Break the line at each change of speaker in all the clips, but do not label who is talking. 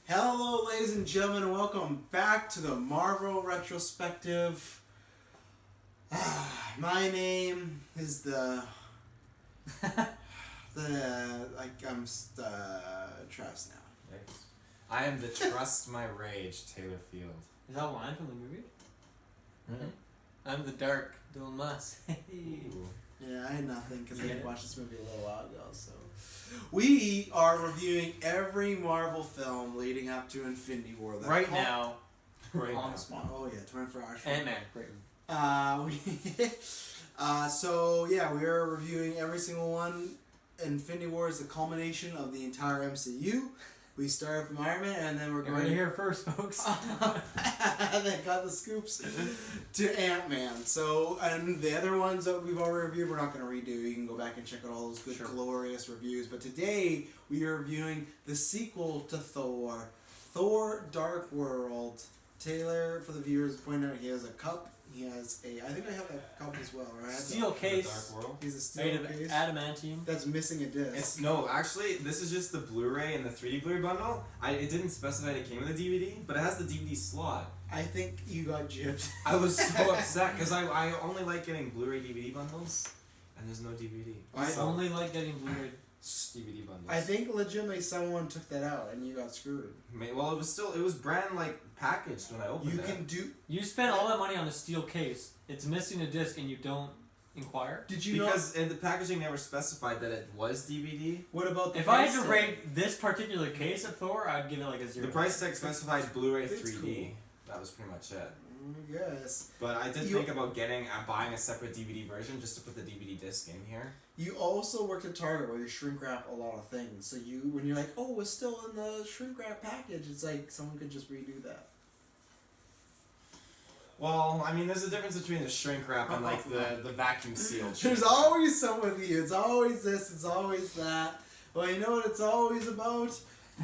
Hello, ladies and gentlemen, and welcome back to the Marvel Retrospective. My name is I'm Travis now.
Yes. I am the Trust My Rage, Taylor Field.
Is that line from the movie?
Mm-hmm.
I'm the dark Dylan Musk.
Yeah, I had nothing because I
Yeah.
watched this movie a little while ago. So, we are reviewing every Marvel film leading up to Infinity War.
Right now,
Right
on
now.
the spot.
Oh yeah, 24 hours.
Ant-Man, great.
We are reviewing every single one. Infinity War is the culmination of the entire MCU. We start from Iron Man, and then we're going
to hear first, folks.
They got the scoops to Ant-Man. So, and the other ones that we've already reviewed, we're not going to redo. You can go back and check out all those good, glorious reviews. But today, we are reviewing the sequel to Thor, Thor: Dark World. Taylor, for the viewers, pointed out he has a cup. He has I think I have a cup as well, right?
Steel case.
Dark World.
He's a steel
Made of
case.
adamantium.
That's missing a disc.
Actually, this is just the Blu-ray and the 3D Blu-ray bundle. It didn't specify it came with a DVD, but it has the DVD slot.
I think you got gypped.
I was so upset because I only like getting Blu-ray DVD bundles, and there's no DVD.
I only like getting Blu-ray
DVD bundles.
I think legitimately someone took that out and you got screwed.
Well, it was brand packaged when I opened it.
You can do.
You spent all that money on a steel case. It's missing a disc, and you don't inquire.
Did you
because the packaging never specified that it was DVD.
What about the?
If I had to rate this particular case of Thor, I'd give it like a 0.
The price tag specifies Blu-ray 3D.
Cool.
That was pretty much it.
Yes.
But I did think about buying a separate DVD version just to put the DVD disc in here.
You also worked at Target where you shrink wrap a lot of things. So when you're like, oh, it's still in the shrink wrap package, it's like someone could just redo that.
Well, I mean, there's a difference between the shrink wrap and like the vacuum sealed.
There's always someone with you. It's always this. It's always that. Well, you know what it's always about?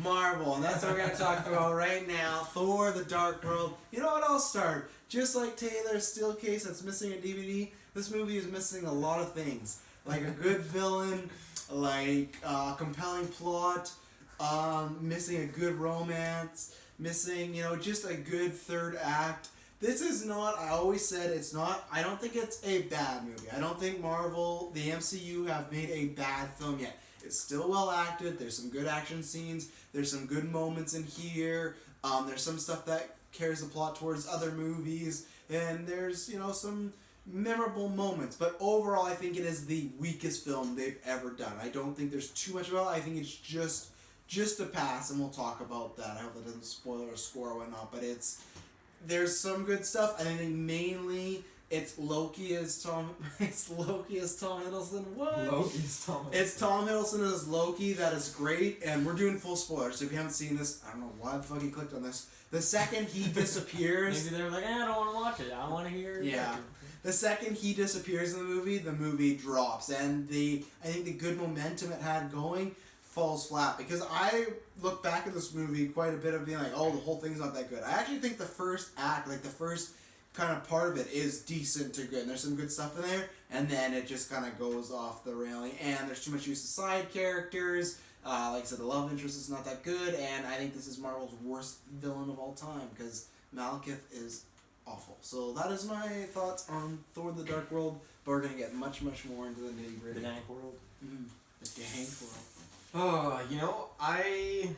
Marvel, and that's what we're going to talk about right now. Thor: The Dark World. You know what? I'll start. Just like Taylor's steel case that's missing a DVD, this movie is missing a lot of things. Like a good villain, like a compelling plot, missing a good romance, missing, just a good third act. This is not, I always said it's not, I don't think it's a bad movie. I don't think Marvel, the MCU, have made a bad film yet. It's still well acted. There's some good action scenes. There's some good moments in here. There's some stuff that carries the plot towards other movies. And there's, some memorable moments. But overall, I think it is the weakest film they've ever done. I don't think there's too much about it. I think it's just a pass, and we'll talk about that. I hope that doesn't spoil our score or whatnot. But there's some good stuff. And I think mainly it's Loki as Tom Hiddleston. What?
Loki as Tom Hiddleston.
It's Tom Hiddleston as Loki. That is great, and we're doing full spoilers. So if you haven't seen this, I don't know why the fuck you clicked on this. The second he disappears,
Maybe they were like, I don't want to watch it. I want to hear.
Yeah. The second he disappears in the movie drops, and I think the good momentum it had going falls flat, because I look back at this movie quite a bit of being like, oh, the whole thing's not that good. I actually think the first act, like the first kind of part of it, is decent to good, and there's some good stuff in there, and then it just kind of goes off the railing, and there's too much use of side characters. Like I said, the love interest is not that good, and I think this is Marvel's worst villain of all time, because Malekith is awful. So that is my thoughts on Thor: The Dark World, but we're going to get much, much more into the nitty-gritty.
The Dank World.
Mm-hmm. The Dank World.
Oh, I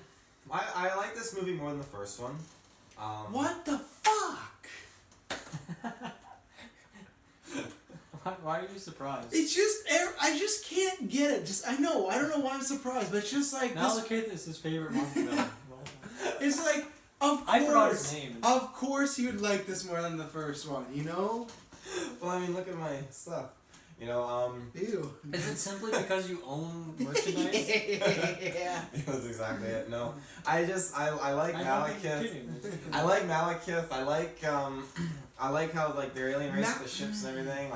like this movie more than the first one.
What the fuck?
Why are you surprised?
It's just, I just can't get it. I don't know why I'm surprised, but it's just like
Malekith is his favorite monster villain.
It's like, of course.
I forgot his name.
Of course he would like this more than the first one,
Well, I mean, look at my stuff.
Ew.
Is it simply because you own merchandise?
Yeah.
That's exactly it. No, I like Malekith. I like Malekith. I like how their alien race with the ships and everything.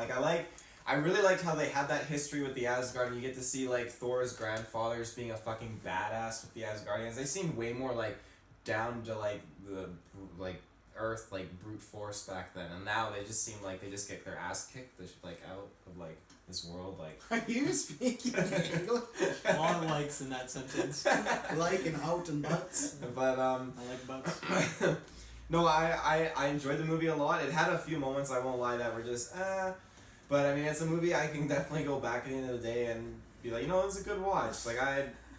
I really liked how they had that history with the Asgard, and you get to see Thor's grandfathers being a fucking badass with the Asgardians. They seem way more down to the Earth like brute force back then, and now they just seem like they just get their ass kicked like out of like this world. Like,
are you speaking English?
A lot of likes in that sentence.
Like and out and butts.
But
I like butts.
no, I enjoyed the movie a lot. It had a few moments, I won't lie, that were just but I mean, it's a movie I can definitely go back at the end of the day and be like, it's a good watch. Like,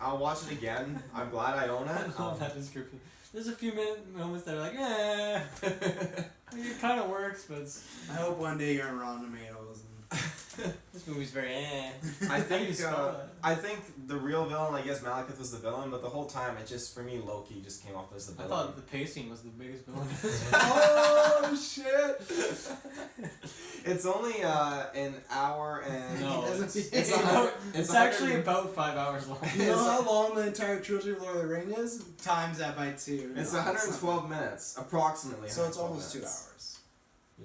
I'll watch it again. I'm glad I own it.
I love that description. There's a few moments that are like, it kind of works, but
I hope one day you're in Rotten Tomatoes.
this movie's very
I think the real villain, I guess Malekith was the villain, but the whole time it just, for me, Loki just came off as the
I
villain.
thought the pacing was the biggest villain.
Oh shit!
It's only an hour and
No,
it's
actually about 5 hours long.
You know how long the entire trilogy of Lord of the Rings is? Times that by 2.
It's 112 minutes, approximately.
So it's almost 2
minutes.
hours.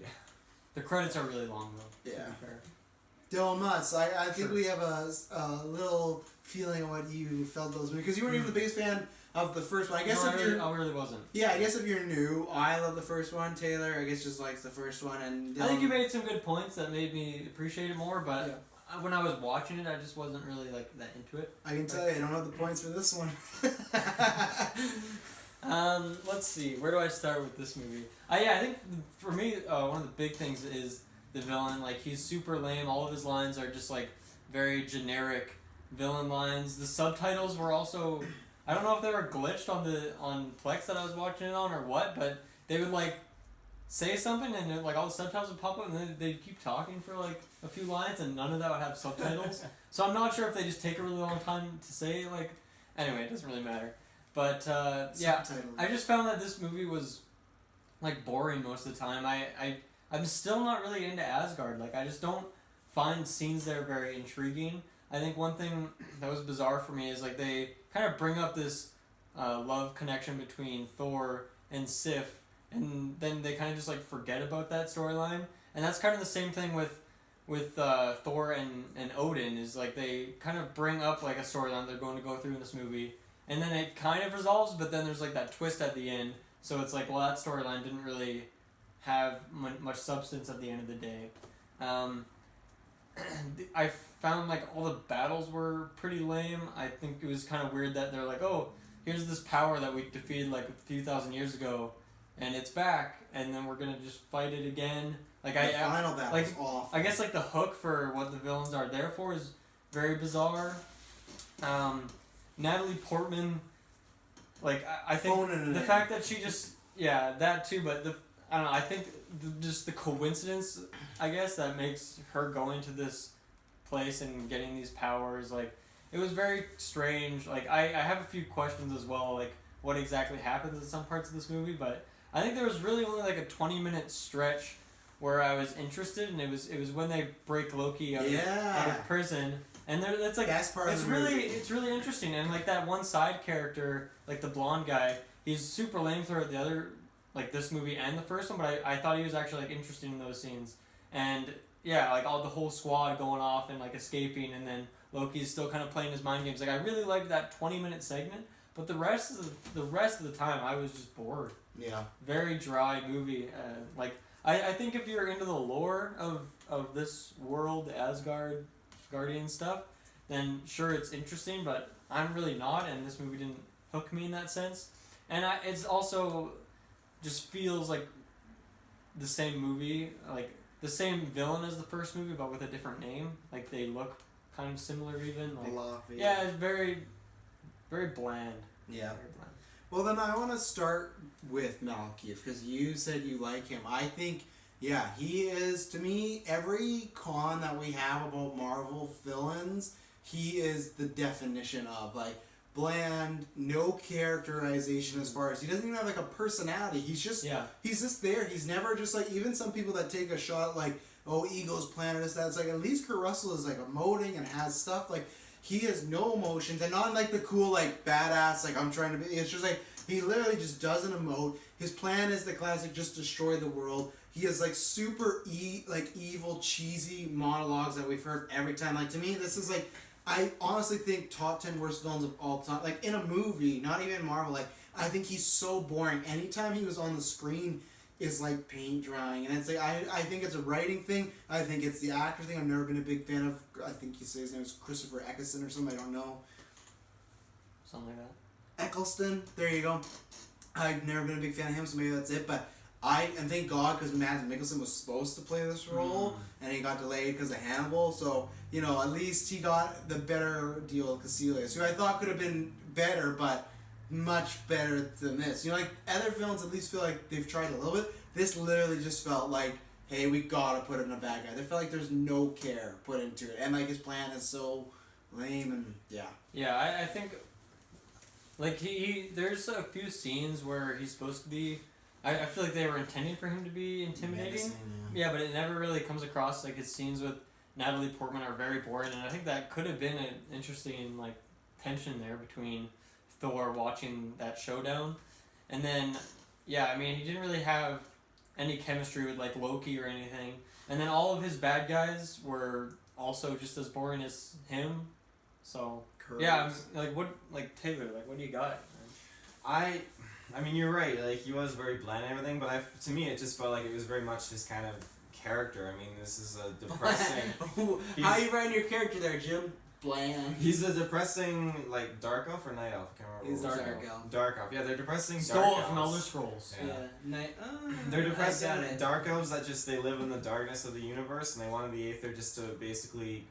Yeah.
The credits are really long though.
Yeah.
To be fair.
Dylan Mutz, I think
Sure.
we have a little feeling of what you felt those movies, because you weren't even the biggest fan of the first one. I guess
I really wasn't.
Yeah, I guess if you're new, I love the first one. Taylor, I guess, just likes the first one, and Dylan,
I think you made some good points that made me appreciate it more, but when I was watching it, I just wasn't really like that into it.
I can tell you, I don't have the points for this one.
Let's see. Where do I start with this movie? I think for me, one of the big things is the villain. Like, he's super lame. All of his lines are just like very generic villain lines. The subtitles were also, I don't know if they were glitched on Plex that I was watching it on or what, but they would like say something and like all the subtitles would pop up and then they'd keep talking for like a few lines and none of that would have subtitles. So I'm not sure if they just take a really long time to say, like, anyway, it doesn't really matter. But I just found that this movie was like boring most of the time. I'm still not really into Asgard. Like, I just don't find scenes there very intriguing. I think one thing that was bizarre for me is like they kind of bring up this love connection between Thor and Sif, and then they kind of just like forget about that storyline. And that's kind of the same thing with Thor and Odin, is like they kind of bring up like a storyline they're going to go through in this movie, and then it kind of resolves, but then there's like that twist at the end. So it's like, well, that storyline didn't really have much substance at the end of the day. I found like all the battles were pretty lame. I think it was kind of weird that they're like, oh, here's this power that we defeated like a few thousand years ago, and it's back, and then we're gonna just fight it again. Like
the final battle was awful.
I guess like the hook for what the villains are there for is very bizarre. Natalie Portman, like I think the fact that she just that too, but I don't know. I think just the coincidence, I guess, that makes her going to this place and getting these powers, like, it was very strange. Like, I have a few questions as well, like what exactly happens in some parts of this movie, but I think there was really only like a 20-minute stretch where I was interested, and it was when they break Loki out of prison, and that's like it's really interesting, and like that one side character, like the blonde guy, he's super lame throughout the other, like this movie and the first one, but I thought he was actually like interesting in those scenes, and like all the whole squad going off and like escaping, and then Loki's still kind of playing his mind games. Like, I really liked that 20-minute segment, but the rest of the time I was just bored.
Yeah.
Very dry movie. Like, I think if you're into the lore of this world, Asgard, Guardian stuff, then sure, it's interesting, but I'm really not, and this movie didn't hook me in that sense. And it's also just feels like the same movie, like the same villain as the first movie, but with a different name. Like, they look kind of similar even. Like, it's very, very bland.
Yeah.
Very bland.
Well, then I want to start with Malekith, because you said you like him. I think, he is, to me, every con that we have about Marvel villains, he is the definition of, like, bland, no characterization as far as, he doesn't even have, like, a personality. He's just there. He's never just, like, even some people that take a shot, like, oh, Ego's planet is that. It's like, at least Kurt Russell is, like, emoting and has stuff, like, he has no emotions, and not like the cool, like, badass, like, I'm trying to be. It's just like, he literally just doesn't emote. His plan is the classic, just destroy the world. He has, like, super evil, cheesy monologues that we've heard every time. Like, to me, this is, like, I honestly think top 10 worst villains of all time. Like, in a movie, not even Marvel, like, I think he's so boring. Anytime he was on the screen, is like paint drying, and it's like I think it's a writing thing. I think it's the actor thing. I've never been a big fan of. I think you say his name is Christopher Eccleston or something. I don't know.
Something like that.
Eccleston. There you go. I've never been a big fan of him, so maybe that's it. But and thank God, because Mads Mikkelsen was supposed to play this role, and he got delayed because of Hannibal. So at least he got the better deal with Casillas, who I thought could have been better, but much better than this. Like other films, at least feel like they've tried a little bit. This literally just felt like, hey, we gotta put in a bad guy. They felt like there's no care put into it, and like his plan is so lame, and yeah.
Yeah, I think. Like there's a few scenes where he's supposed to be. I feel like they were intending for him to be intimidating. Yeah, but it never really comes across. Like his scenes with Natalie Portman are very boring, and I think that could have been an interesting like tension there between Thor watching that showdown, and then I mean he didn't really have any chemistry with like Loki or anything, and then all of his bad guys were also just as boring as him. So. Yeah, Taylor, what do you got?
I mean, you're right. Like he was very bland and everything, but to me, it just felt like it was very much his kind of character. I mean, this is a depressing.
How you writing your character there, Jim? Bland.
He's a depressing dark elf or night elf. I can't remember.
He's dark elf.
Dark elf. Yeah, they're depressing.
Stole it from Elder Scrolls.
Yeah.
They're depressing dark elves that they live in the darkness of the universe, and they wanted the Aether just to basically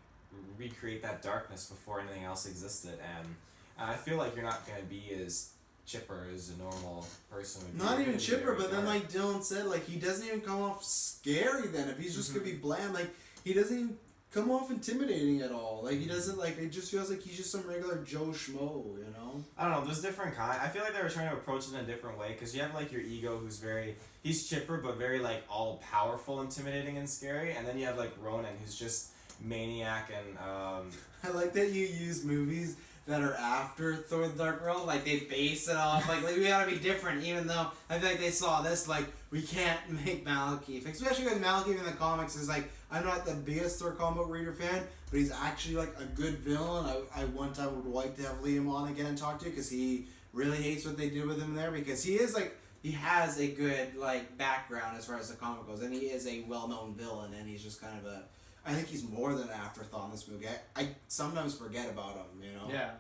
recreate that darkness before anything else existed, and I feel like you're not going to be as chipper as a normal person would be.
Not even chipper, but then like Dylan said, like he doesn't even come off scary then. If he's just going to be bland, like he doesn't even come off intimidating at all. Like he doesn't, like it just feels like he's just some regular Joe Schmo,
I don't know, there's different kind. I feel like they were trying to approach it in a different way, because you have like your ego who's he's chipper but very like all powerful, intimidating and scary, and then you have like Ronan who's just maniac and
I like that you use movies that are after Thor the Dark World, like they base it off like we gotta be different, even though I feel like they saw this like we can't make Malekith, especially with Malekith in the comics is like I'm not the biggest Thor comic book reader fan, but he's actually like a good villain. I one time would like to have Liam on again and talk to, because he really hates what they did with him there, because he is like he has a good like background as far as the comic goes, and he is a well-known villain, and he's just kind of I think he's more than an afterthought in this movie. I sometimes forget about him,
Yeah.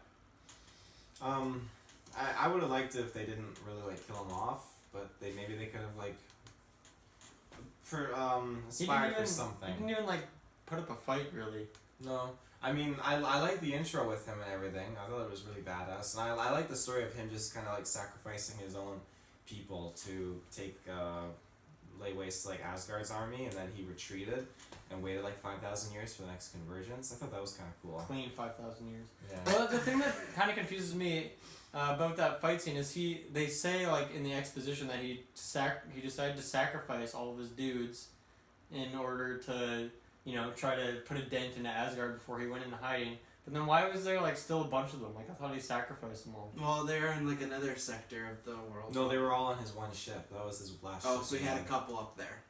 I would have liked it if they didn't really like kill him off, but maybe they could have aspired for something.
He didn't even like put up a fight really.
No. I mean, I like the intro with him and everything. I thought it was really badass, and I like the story of him just kind of like sacrificing his own people to lay waste to like Asgard's army, and then he retreated and waited like 5,000 years for the next convergence. I thought that was kind of cool.
Clean 5,000 years.
Yeah.
Well, the thing that kind of confuses me about that fight scene is they say like in the exposition that he decided to sacrifice all of his dudes in order to try to put a dent into Asgard before he went into hiding. But then why was there like still a bunch of them? Like I thought he sacrificed them all.
Well, they're in like another sector of the world.
No, they were all on his one ship. That was his last ship.
Oh, so he had a couple up there.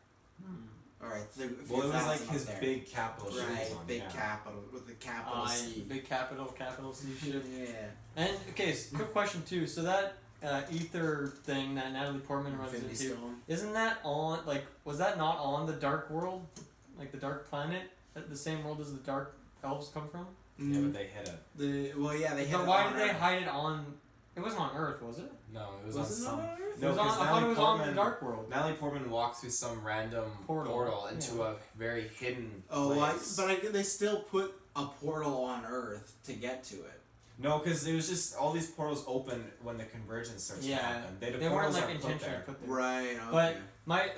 Alright.
Well, it was like his big capital ship.
Right, big capital with the capital C.
Big capital C ship.
Yeah.
And okay, so quick question too. So that ether thing that Natalie Portman runs into, isn't that on was that not on the Dark World, like the Dark Planet, the same world as the Dark Elves come from?
Yeah, but they hid it.
They hid it.
But why did they hide it on? It wasn't on Earth, was it?
No, it was on some.
On Earth?
No,
I thought it was on the Dark World.
Natalie Portman walked through some random portal into a very hidden place.
But they still put a portal on Earth to get to it.
No, because it was just all these portals open when the convergence starts to happen.
They weren't like intentionally put there.
Right. Okay.
But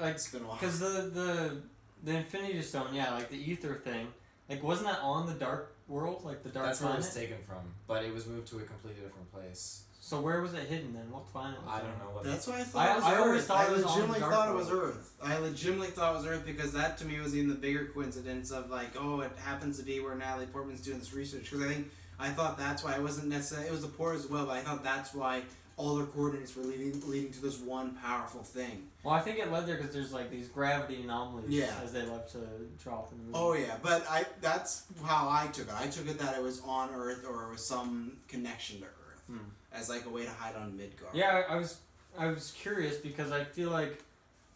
because the Infinity Stone, like the ether thing, like wasn't that on the Dark World, like the Dark Planet?
That's where it was taken from, but it was moved to a completely different place.
So where was it hidden then? What planet was it?
I don't know what.
That's why I thought it was Earth.
I always thought it was
legitimately thought it was Earth. I legitimately thought it was Earth, because that to me was even the bigger coincidence of like, oh, it happens to be where Natalie Portman's doing this research. Because I thought that's why it wasn't necessarily, it was the port as well, but I thought that's why all their coordinates were leading to this one powerful thing.
Well, I think it led there because there's like these gravity anomalies, as they love to drop in the movie.
Oh yeah, but that's how I took it. I took it that it was on Earth, or it was some connection to Earth, as like a way to hide on Midgard.
Yeah, I was curious because I feel like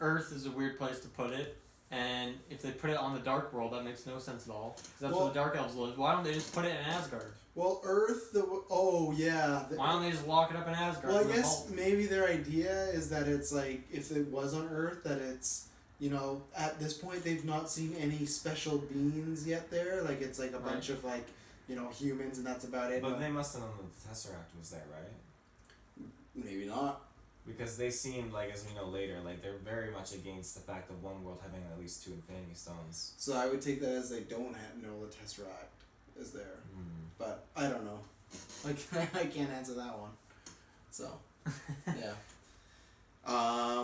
Earth is a weird place to put it, and if they put it on the Dark World, that makes no sense at all. Because that's where the Dark Elves live. Why don't they just put it in Asgard?
Well, Earth,
Why don't they just lock it up in Asgard?
Well, I guess maybe their idea is that it's like, if it was on Earth, that it's, you know, at this point they've not seen any special beings yet there. Like, it's like a bunch of, like, you know, humans, and that's about it.
But they must have known the Tesseract was there, right?
Maybe not.
Because they seem like, as we know later, like they're very much against the fact of one world having at least 2 Infinity Stones.
So I would take that as they don't know the Tesseract is there. But I don't know. Like, I can't answer that one. So, yeah.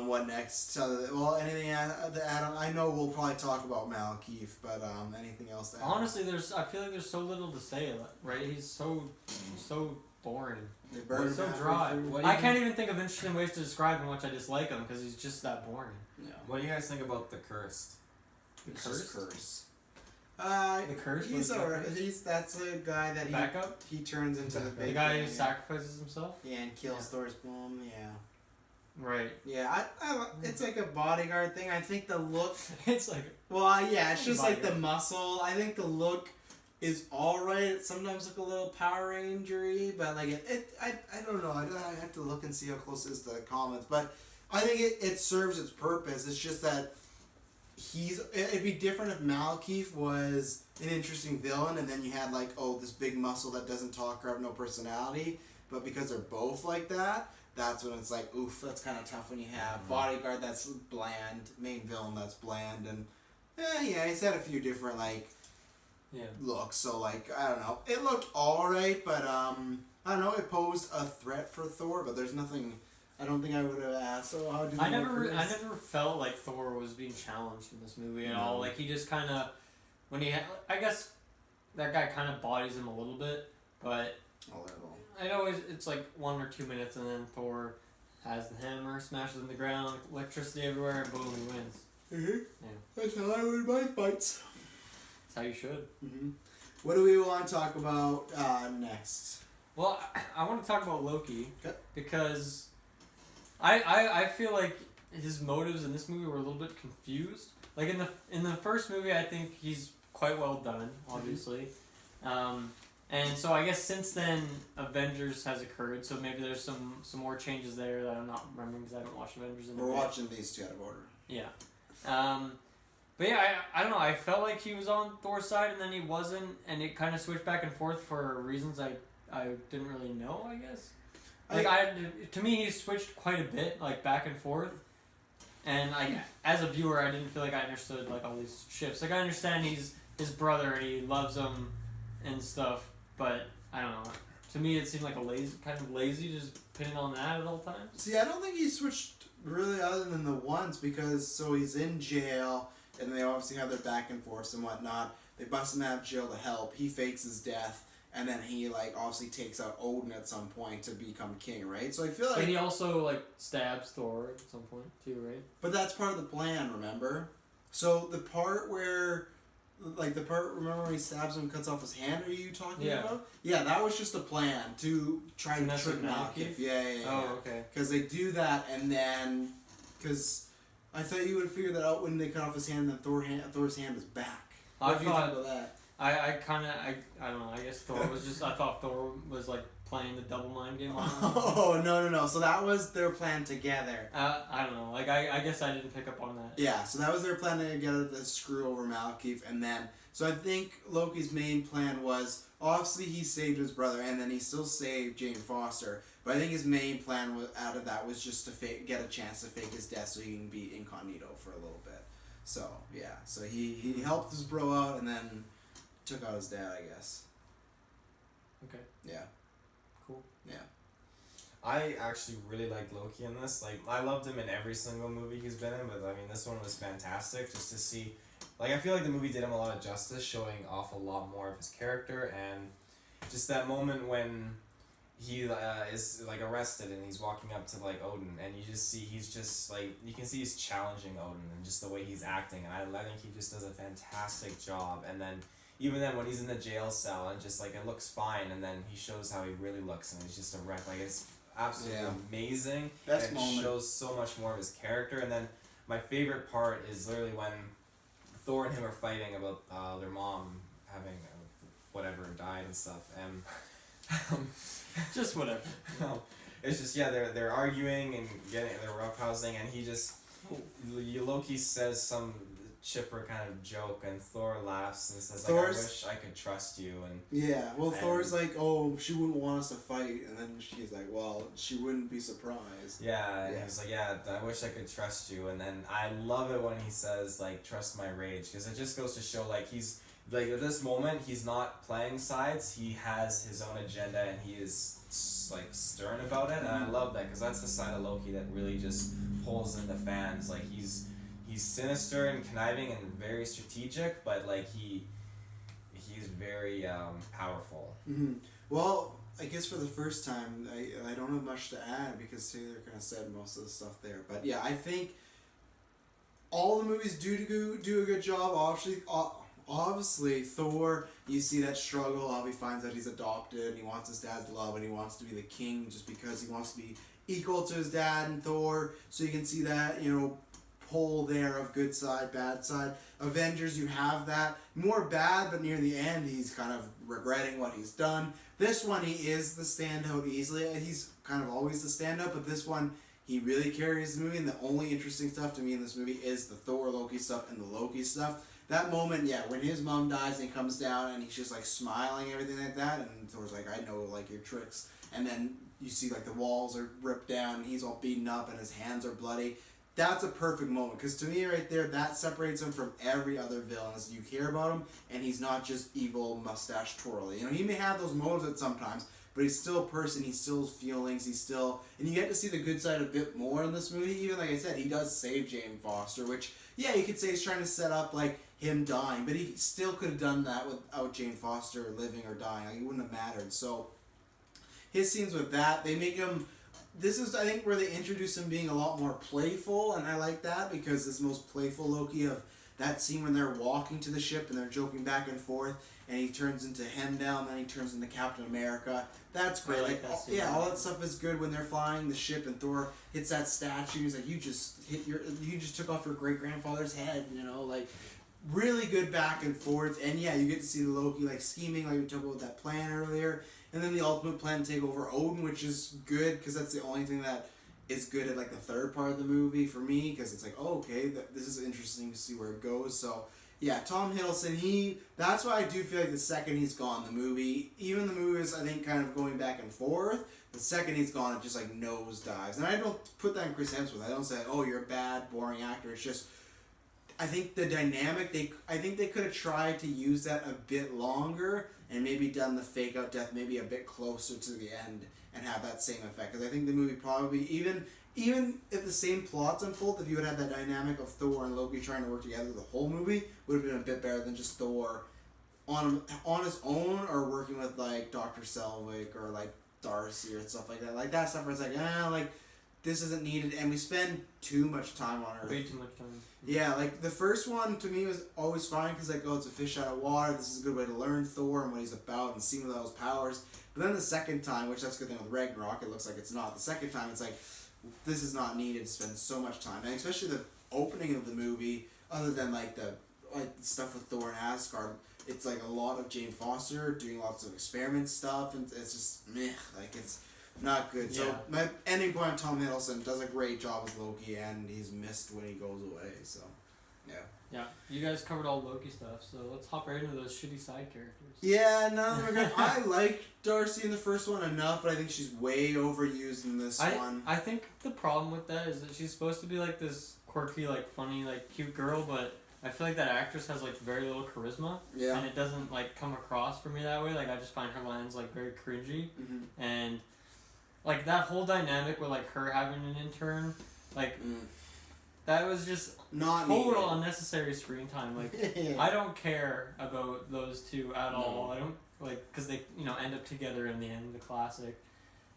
What next? Well, anything to add on? I know we'll probably talk about Malekith, but anything else to add?
Honestly, I feel like there's so little to say, right? He's so boring. He's so dry. I can't even think of interesting ways to describe how much I dislike him because he's just that boring.
Yeah.
What do you guys think about the Cursed?
The Curse?
The
Curse?
He's alright. That's a guy that he turns into the big
guy who sacrifices himself?
Yeah, and kills Thor's mom. Yeah.
Right.
Yeah, it's like a bodyguard thing. I think the look.
It's like.
Well, yeah, it's just like the muscle. I think the look is alright. It sometimes look a little Power Ranger-y, but like I don't know. I have to look and see how close it is to the comments, but I think it serves its purpose. It's just that it'd be different if Malekith was an interesting villain, and then you had like, oh, this big muscle that doesn't talk or have no personality. But because they're both like that, that's when it's like, oof, that's kind of tough when you have bodyguard that's bland, main villain that's bland, and yeah, he's had a few different like looks. So like, I don't know, it looked all right, but I don't know, it posed a threat for Thor, but there's nothing. I don't think I would have asked. So how do you?
I never felt like Thor was being challenged in this movie at all. Like he just kind of, I guess that guy kind of bodies him a little bit, but it's like 1 or 2 minutes, and then Thor has the hammer, smashes in the ground, electricity everywhere, and boom, he wins. Yeah.
That's how I win my fights.
That's how you should.
What do we want to talk about next?
Well, I want to talk about Loki because I feel like his motives in this movie were a little bit confused. Like in the first movie, I think he's quite well done, obviously. And so I guess since then, Avengers has occurred, so maybe there's some more changes there that I'm not remembering because I haven't watched Avengers in a bit.
We're watching these two out of order.
Yeah. But yeah, I don't know, I felt like he was on Thor's side and then he wasn't, and it kind of switched back and forth for reasons I didn't really know, I guess. Like, to me, he switched quite a bit, like, back and forth. And, like, as a viewer, I didn't feel like I understood, like, all these shifts. Like, I understand he's his brother and he loves him and stuff, but, I don't know. To me, it seemed like kind of lazy, just pinning on that at all times.
See, I don't think he switched really other than the once, because, so he's in jail, and they obviously have their back and forth and whatnot. They bust him out of jail to help. He fakes his death. And then he, like, obviously takes out Odin at some point to become king, right? So I feel like...
And he also, like, stabs Thor at some point, too, right?
But that's part of the plan, remember? So the part where... Like, remember when he stabs him and cuts off his hand, are you talking about? Yeah, that was just a plan to try and trick Malekith. Yeah.
Oh, okay.
Because they do that, and then... Because I thought you would figure that out when they cut off his hand, and then Thor's hand is back. What do you think about that?
I don't know, I guess Thor was just, I thought Thor was like playing the double mind game on him.
Oh, no. So that was their plan together.
I don't know, like I guess I didn't pick up on that.
Yeah, so that was their plan together to screw over Malekith, and then, so I think Loki's main plan was, obviously he saved his brother, and then he still saved Jane Foster, but I think his main plan out of that was just to get a chance to fake his death so he can be incognito for a little bit. So, yeah, so he helped his bro out, and then... took out his dad, I guess.
Okay.
Yeah.
Cool.
Yeah.
I actually really liked Loki in this. Like, I loved him in every single movie he's been in, but I mean, this one was fantastic just to see. Like, I feel like the movie did him a lot of justice, showing off a lot more of his character, and just that moment when he is, like, arrested and he's walking up to, like, Odin, and you just see he's just, like, you can see he's challenging Odin and just the way he's acting, and I think he just does a fantastic job, and then even then when he's in the jail cell and just like it looks fine, and then he shows how he really looks and he's just a wreck. Like, it's absolutely amazing.
Best
and
moment.
Shows so much more of his character. And then my favorite part is literally when Thor and him are fighting about their mom having whatever died and stuff, and
Just whatever.
it's just they're arguing and they're roughhousing, and he just Loki says some chipper kind of joke, and Thor laughs and says, like, I wish I could trust you. And
yeah, well, Thor's like, oh, she wouldn't want us to fight, and then she's like, well, she wouldn't be surprised.
Yeah, and he's like, yeah, I wish I could trust you. And then I love it when he says, like, trust my rage, because it just goes to show, like, he's like, at this moment he's not playing sides, he has his own agenda, and he is like stern about it. And I love that, because that's the side of Loki that really just pulls in the fans. Like, he's sinister and conniving and very strategic, but like he's very powerful.
Mm-hmm. Well, I guess for the first time, I don't have much to add, because Taylor kind of said most of the stuff there. But yeah, I think all the movies do a good job. Obviously, Thor, you see that struggle, how he finds out he's adopted, and he wants his dad's love, and he wants to be the king just because he wants to be equal to his dad and Thor. So you can see that, pull there of good side, bad side. Avengers, you have that. More bad, but near the end, he's kind of regretting what he's done. This one, he is the standout easily. He's kind of always the standout, but this one, he really carries the movie, and the only interesting stuff to me in this movie is the Thor Loki stuff and the Loki stuff. That moment, when his mom dies and he comes down and he's just like smiling, everything like that, and Thor's like, I know like your tricks. And then you see like the walls are ripped down and he's all beaten up and his hands are bloody. That's a perfect moment, because to me right there, that separates him from every other villain. As you care about him, and he's not just evil mustache twirly. He may have those moments at sometimes, but he's still a person, he still has feelings, and you get to see the good side a bit more in this movie. Even like I said, he does save Jane Foster, which, you could say he's trying to set up like him dying, but he still could have done that without Jane Foster living or dying. Like, it wouldn't have mattered. So his scenes with that, they make him. This is, I think, where they introduce him being a lot more playful, and I like that, because this most playful Loki of that scene when they're walking to the ship and they're joking back and forth, and he turns into Hemdown, and then he turns into Captain America. That's great. All that stuff is good when they're flying the ship and Thor hits that statue. He's like, you just took off your great grandfather's head, really good back and forth. And you get to see the Loki like scheming, like we talked about that plan earlier. And then the ultimate plan to take over Odin, which is good, because that's the only thing that is good at like the third part of the movie for me, because it's like, oh, okay, this is interesting to see where it goes. So Tom Hiddleston, that's why I do feel like the second he's gone, the movie, even the movies I think kind of going back and forth, the second he's gone, it just like nosedives. And I don't put that in Chris Hemsworth. I don't say, oh, you're a bad, boring actor. It's just, I think the dynamic, I think they could have tried to use that a bit longer and maybe done the fake out death maybe a bit closer to the end and have that same effect. Because I think the movie probably, even if the same plots unfold, if you would have that dynamic of Thor and Loki trying to work together, the whole movie would have been a bit better than just Thor on his own, or working with like Dr. Selvig or like Darcy or stuff like that. Like that stuff where it's like, this isn't needed, and we spend too much time on Earth.
Way too much time.
Yeah, like the first one to me was always fine, because like, oh, it's a fish out of water. This is a good way to learn Thor and what he's about and see without his powers. But then the second time, which that's a good thing with Ragnarok, it looks like it's not. The second time, it's like, this is not needed to spend so much time, and especially the opening of the movie. Other than like the stuff with Thor and Asgard, it's like a lot of Jane Foster doing lots of experiment stuff, and it's just meh. Like, it's not good.
Yeah.
So my ending point, Tom Hiddleston does a great job as Loki, and he's missed when he goes away. So, yeah.
Yeah, you guys covered all Loki stuff, so let's hop right into those shitty side characters.
Yeah, no, we're good. I liked Darcy in the first one enough, but I think she's way overused in this one.
I think the problem with that is that she's supposed to be like this quirky, like funny, like cute girl, but I feel like that actress has like very little charisma.
Yeah.
And it doesn't like come across for me that way. Like, I just find her lines like very cringy.
Mm-hmm.
And like that whole dynamic with like her having an intern, like that was just
not
total
needed.
unnecessary screen time. Like,
Yeah.
I don't care about those two at all. I don't like, because they end up together in the end, the classic.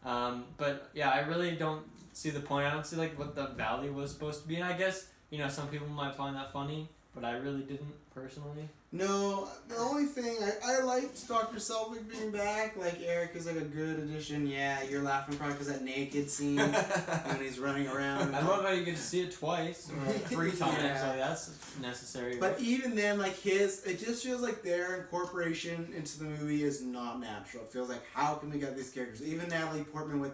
But yeah, I really don't see the point. I don't see like what the value was supposed to be. And I guess some people might find that funny, but I really didn't personally.
No, the only thing I liked Dr. Selvig being back. Like Eric is like a good addition. Yeah, you're laughing probably because that naked scene when he's running around.
I love how you get to see it twice or like 3 times.
Yeah.
Like that's necessary.
But
right?
even then, like it just feels like their incorporation into the movie is not natural. It feels like how can we get these characters? Even Natalie Portman with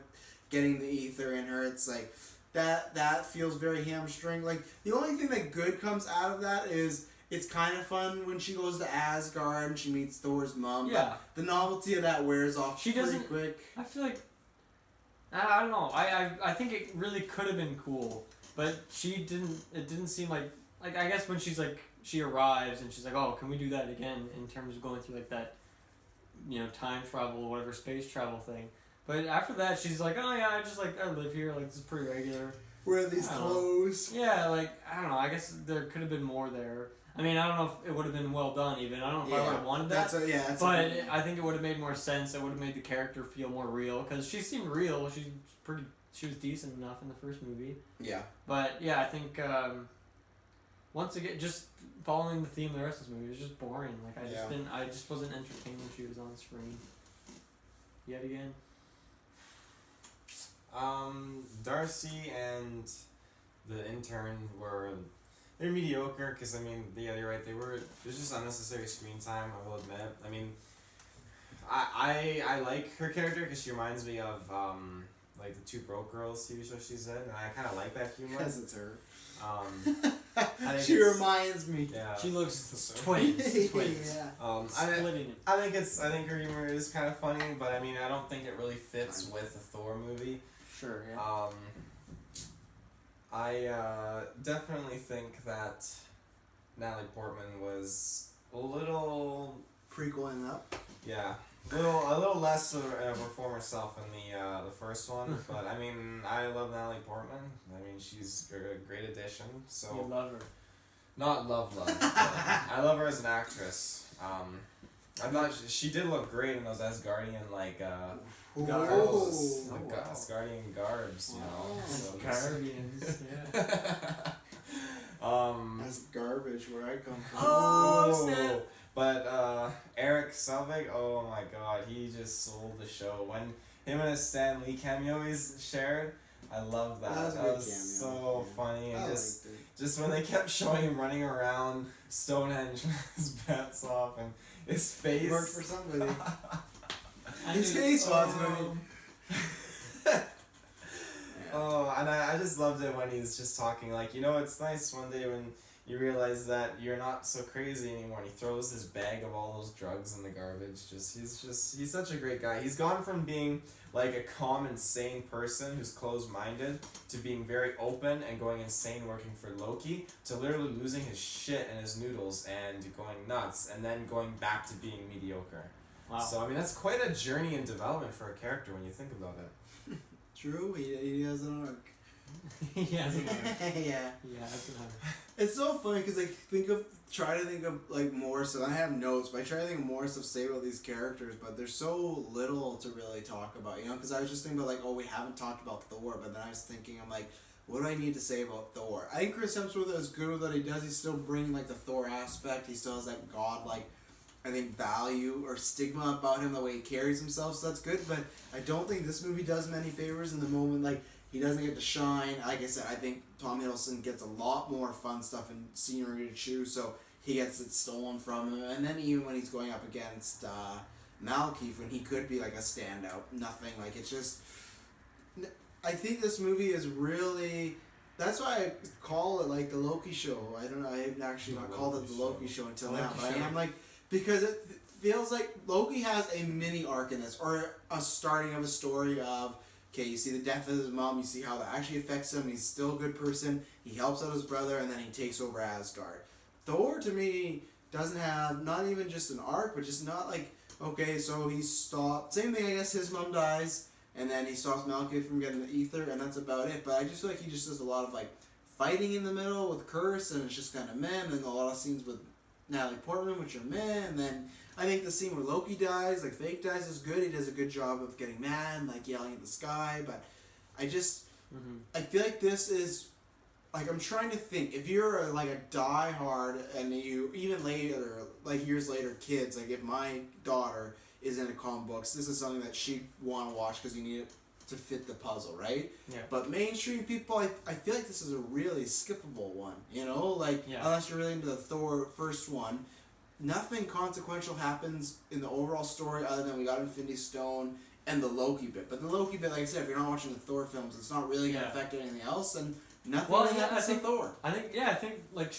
getting the ether in her, it's like that feels very hamstring. Like the only thing that good comes out of that is. It's kind of fun when she goes to Asgard and she meets Thor's mom.
Yeah.
But the novelty of that wears off pretty quick.
I feel like... I don't know. I think it really could have been cool. But she didn't... It didn't seem like... Like, I guess when she's like... She arrives and she's like, oh, can we do that again? In terms of going through like that... You know, time travel, whatever, space travel thing. But after that, she's like, oh yeah, I live here. Like, this is pretty regular.
Wear these clothes.
Yeah, like, I don't know. I guess there could have been more there. I mean, I don't know if it would have been well done even. I don't know if I would have wanted that. But I think it would have made more sense. It would have made the character feel more real. Because she seemed real. She was decent enough in the first movie.
Yeah.
But, yeah, I think, once again, just following the theme of the rest of this movie was just boring. Like, I just wasn't entertained when she was on screen. Yet again.
Darcy and the intern they're mediocre because, I mean, yeah, you're right, there's just unnecessary screen time, I will admit. I mean, I like her character because she reminds me of, like, the Two Broke Girls TV show she's in, and I kind of like that humor.
Because it's her.
She
reminds me.
Yeah.
She looks twins.
Yeah.
Splitting it.
I think her humor is kind of funny, but I mean, I don't think it really fits with the Thor movie.
Sure, yeah.
I definitely think that Natalie Portman was a little
Prequeling up.
Yeah, a little less of her former self in the first one, but I mean, I love Natalie Portman. I mean, she's a great addition. So
you love her.
Not love, but I love her as an actress. I thought she did look great in those Asgardian
Garbs.
Asgardian garbs, you know. So
Asgardians, yeah.
That's garbage where I come from.
Oh, snap. But Eric Selvig, oh my god, he just sold the show. When him and his Stan Lee cameo he's shared, I love that. That was so funny. And just when they kept showing him running around Stonehenge with his pants off and his face.
Worked for somebody. His face was moving.
Oh, and I just loved it when he's just talking like, you know, it's nice one day when you realize that you're not so crazy anymore. And he throws his bag of all those drugs in the garbage. He's such a great guy. He's gone from being like a calm and sane person who's closed-minded to being very open and going insane working for Loki to literally losing his shit and his noodles and going nuts and then going back to being mediocre.
Wow.
So, I mean, that's quite a journey in development for a character when you think about it.
True, he has an arc.
He has an arc.
Yeah.
Yeah, that's an arc.
It's so funny because try to think of like more stuff. I have notes, but I try to think of more stuff to say about these characters, but there's so little to really talk about, you know? Because I was just thinking about like, oh, we haven't talked about Thor, but then I was thinking, I'm like, what do I need to say about Thor? I think Chris Hemsworth is good with what he does. He's still bringing like the Thor aspect. He still has that god like, I think, value or stigma about him, the way he carries himself, so that's good. But I don't think this movie does him any favors in the moment. Like, he doesn't get to shine. Like I said, I think Tom Hiddleston gets a lot more fun stuff and scenery to choose, so he gets it stolen from him. And then even when he's going up against Malekith, when he could be like a standout, nothing. Like, it's just... I think this movie is really... That's why I call it like the Loki show. I don't know, I haven't actually not called it the Loki show until now. But I'm like... Because it feels like Loki has a mini arc in this, or a starting of a story of, okay, you see the death of his mom, you see how that actually affects him, he's still a good person, he helps out his brother, and then he takes over Asgard. Thor, to me, doesn't have, not even just an arc, but just not like, okay, so he stopped, same thing, I guess, his mom dies, and then he stops Malekith from getting the ether, and that's about it. But I just feel like he just does a lot of, like, fighting in the middle with Curse, and it's just kind of meh, and then a lot of scenes with Natalie Portman, which are meh, and then I think the scene where Loki dies, like fake dies, is good. He does a good job of getting mad and like yelling at the sky, but I just I feel like this is like I'm trying to think, if you're like a diehard and you even later, like years later, kids, like if my daughter is into comic books, this is something that she'd want to watch because you need it to fit the puzzle, right?
Yeah.
But mainstream people, I feel like this is a really skippable one, you know? Like, unless you're really into the Thor first one, nothing consequential happens in the overall story other than we got Infinity Stone and the Loki bit. But the Loki bit, like I said, if you're not watching the Thor films, it's not really going to affect anything else, and nothing really happens to Thor.
I think like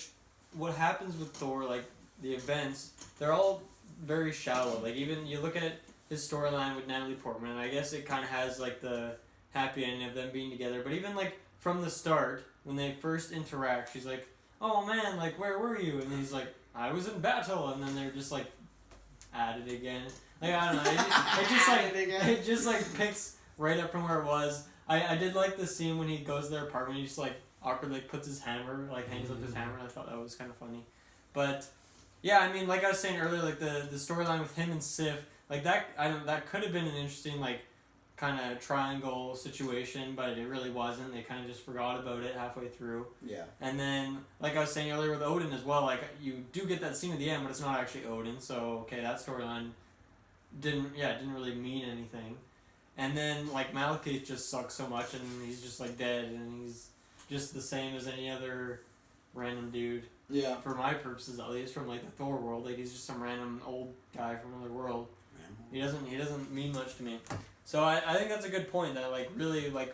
what happens with Thor, like the events, they're all very shallow. Like even you look at his storyline with Natalie Portman, and I guess it kind of has like the happy ending of them being together. But even like from the start, when they first interact, she's like, "Oh man, like where were you?" And he's like, "I was in battle," and then they're just like at it again. Like I don't know, it just like picks right up from where it was. I did like the scene when he goes to their apartment. He just like awkwardly puts his hammer, like hangs up his hammer. And I thought that was kind of funny. But yeah, I mean, like I was saying earlier, like the storyline with him and Sif, like that could have been an interesting like kind of triangle situation, but it really wasn't. They kind of just forgot about it halfway through.
Yeah.
And then, like I was saying earlier with Odin as well, like you do get that scene at the end, but it's not actually Odin. So okay, that storyline didn't really mean anything. And then like Malekith just sucks so much, and he's just like dead, and he's just the same as any other random dude.
Yeah.
For my purposes, at least, from like the Thor world, like he's just some random old guy from another world. He doesn't mean much to me. So I think that's a good point. That like really like,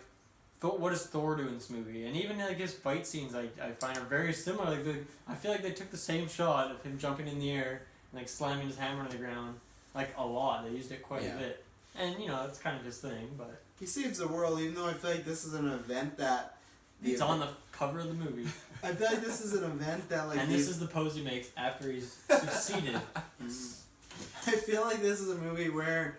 what does Thor do in this movie? And even like his fight scenes, I find are very similar. Like I feel like they took the same shot of him jumping in the air, and, like slamming his hammer on the ground, like a lot. They used it quite a bit. And you know, it's kind of his thing, but
he saves the world. Even though I feel like this is an event that
it's on the cover of the movie.
I feel like this is an event that like.
And this is the pose he makes after he's succeeded.
I feel like this is a movie where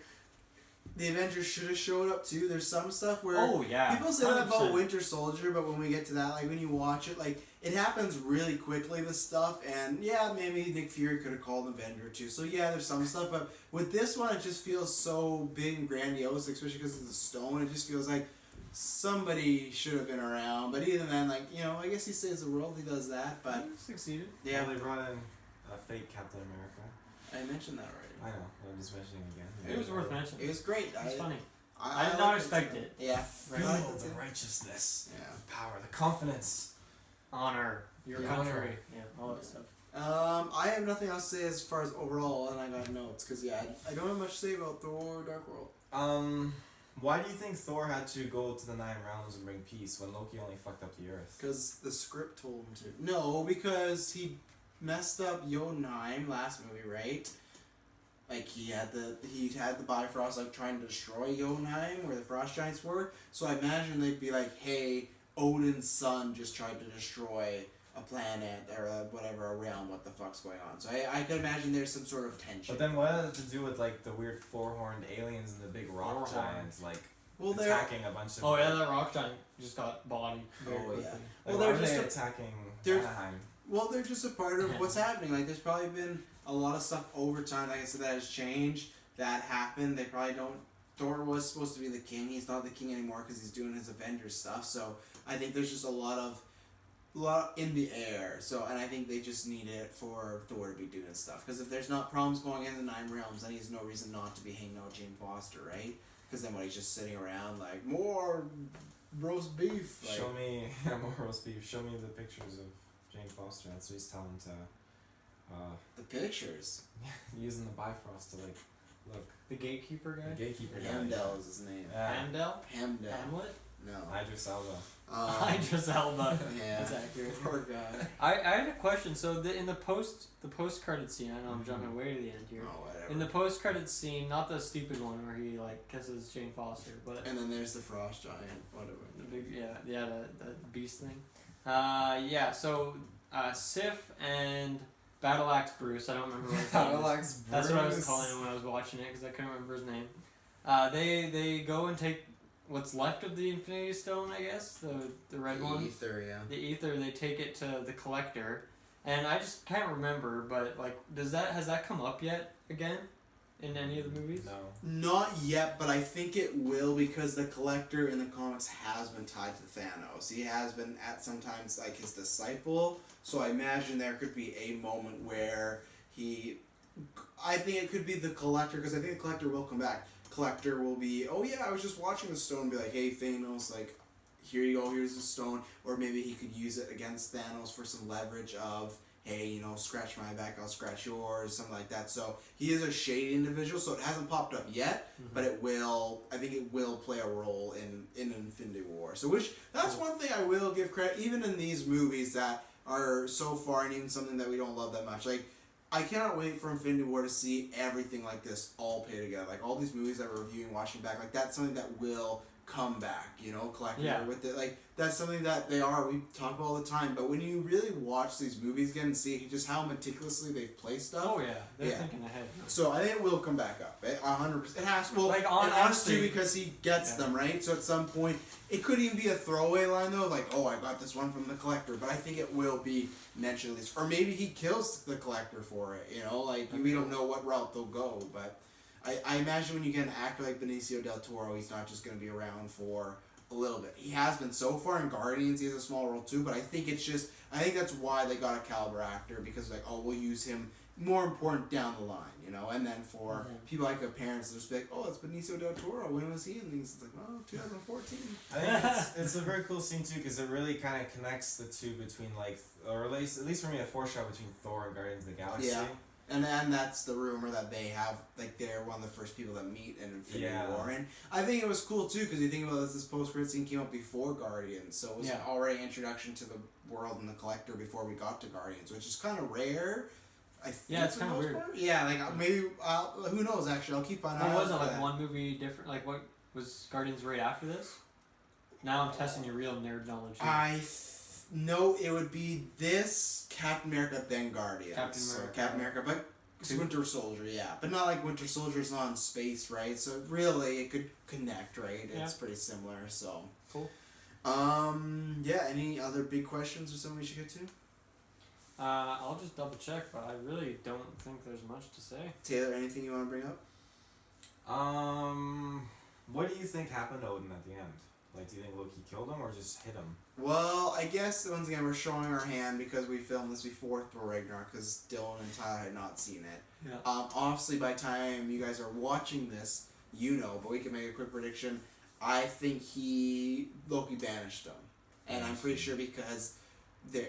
the Avengers should have showed up too. There's some stuff where people say that about Winter Soldier, but when we get to that, like when you watch it, like it happens really quickly. This stuff, and yeah, maybe Nick Fury could have called an Avenger too. So yeah, there's some stuff, but with this one, it just feels so big and grandiose, especially because of the stone. It just feels like somebody should have been around. But even then, like you know, I guess he saves the world. He does that, but
he succeeded.
Yeah, they brought in a fake Captain America.
I mentioned that already.
I know. I'm just mentioning it again.
It was worth mentioning.
It was great.
It's funny.
I
did not expect it.
Yeah.
Feel the righteousness.
Yeah.
The power. The confidence.
Honor. Your country. Yeah, all that stuff.
I have nothing else to say as far as overall, and I got notes, because I don't have much to say about Thor Dark World.
Why do you think Thor had to go to the 9 realms and bring peace when Loki only fucked up the Earth?
Because the script told him to. No, because he messed up Jotunheim last movie, right? Like he had the Bifrost like trying to destroy Jotunheim where the Frost Giants were. So I imagine they'd be like, "Hey, Odin's son just tried to destroy a planet or whatever, a realm. What the fuck's going on?" So I could imagine there's some sort of tension.
But then what has it to do with like the weird 4-horned aliens and the big rock giants like attacking a bunch of?
Oh yeah, that rock giant just got bodied.
Yeah.
Like,
well,
they're just attacking Anaheim.
Well, they're just a part of what's happening. Like, there's probably been a lot of stuff over time. Like I said, that has changed. That happened. They probably don't. Thor was supposed to be the king. He's not the king anymore because he's doing his Avengers stuff. So I think there's just a lot in the air. So, and I think they just need it for Thor to be doing stuff. Because if there's not problems going in the 9 realms, then he has no reason not to be hanging out with Jane Foster, right? Because then when he's just sitting around like more roast beef. Like,
show me more roast beef. Show me the pictures of Jane Foster. That's what he's telling to.
The pictures.
Using the Bifrost to like look.
The gatekeeper guy.
The gatekeeper guy.
Hamdell is his name.
Hamdell.
Hamlet. No.
Idris Elba.
Idris Elba.
Yeah.
That's accurate.
Poor guy.
I had a question. So in the post credit scene, I know I'm jumping way to the end here.
Oh, whatever.
In the post credit scene, not the stupid one where he like kisses Jane Foster, but
and then there's the Frost Giant, whatever.
The big the beast thing. Yeah. So Sif and Battle Axe Bruce. I don't remember what his name is.
Battle Axe Bruce.
That's what I was calling him when I was watching it because I couldn't remember his name. They go and take what's left of the Infinity Stone, I guess, the red one.
The Ether, yeah.
The Ether. They take it to the Collector, and I just can't remember. But like, has that come up yet again in any of the movies?
No.
Not yet, but I think it will because the Collector in the comics has been tied to Thanos. He has been at sometimes like his disciple, so I imagine there could be a moment where he. I think it could be the Collector because I think the Collector will come back. Collector will be, oh yeah, I was just watching the stone, and be like, hey Thanos, like, here you go, here's the stone, or maybe he could use it against Thanos for some leverage of, hey, you know, scratch my back, I'll scratch yours, something like that. So he is a shady individual, so it hasn't popped up yet, but it will. I think it will play a role in Infinity War. So that's one thing I will give credit, even in these movies that are so far, and even something that we don't love that much, like. I cannot wait for Infinity War to see everything like this all pay together. Like all these movies that we're reviewing, watching back, like that's something that will come back, you know, collectively with it. Like that's something that we talk about all the time. But when you really watch these movies again and see just how meticulously they've placed stuff.
Oh yeah, they're thinking ahead.
So I think it will come back up. 100%. It has. Well,
like
it has to because he gets them right. So at some point, it could even be a throwaway line though, like, oh, I got this one from the Collector. But I think it will be mentioned at least, or maybe he kills the Collector for it. You know, like we don't know what route they'll go, but. I imagine when you get an actor like Benicio del Toro, he's not just going to be around for a little bit. He has been so far in Guardians. He has a small role too, but I think that's why they got a caliber actor because like, oh, we'll use him more important down the line, you know. And then for people like our parents, they'll just be like, oh, it's Benicio del Toro. When was he in these? It's like, oh, 2014.
I think it's a very cool scene too because it really kind of connects the two between like, or at least for me, a foreshadow between Thor and Guardians of the Galaxy.
Yeah. And that's the rumor that they have, like, they're one of the first people that meet in Infinity War. And I think it was cool, too, because you think about this post-credit scene came out before Guardians, so it was already introduction to the world and the Collector before we got to Guardians, which is kind of rare. I think
it's kind of weird.
Yeah, like, maybe, who knows, actually, I'll keep an eye out.
Wasn't like one movie different, like, what, was Guardians right after this? Now I'm testing your real nerd knowledge here.
No, it would be this, Captain America, then Guardians. Captain America, but it's Winter Soldier, yeah. But not like Winter Soldier's not in space, right? So really, it could connect, right? It's pretty similar, so.
Cool.
Yeah, any other big questions or something we should get to?
I'll just double check, but I really don't think there's much to say.
Taylor, anything you want to bring up?
What do you think happened to Odin at the end? Like, do you think Loki killed him or just hit him?
Well, I guess, once again, we're showing our hand because we filmed this before Thor Ragnarok because Dylan and Tyler had not seen it.
Yeah.
Obviously, by the time you guys are watching this, you know, but we can make a quick prediction. I think Loki banished him. And I'm pretty sure because if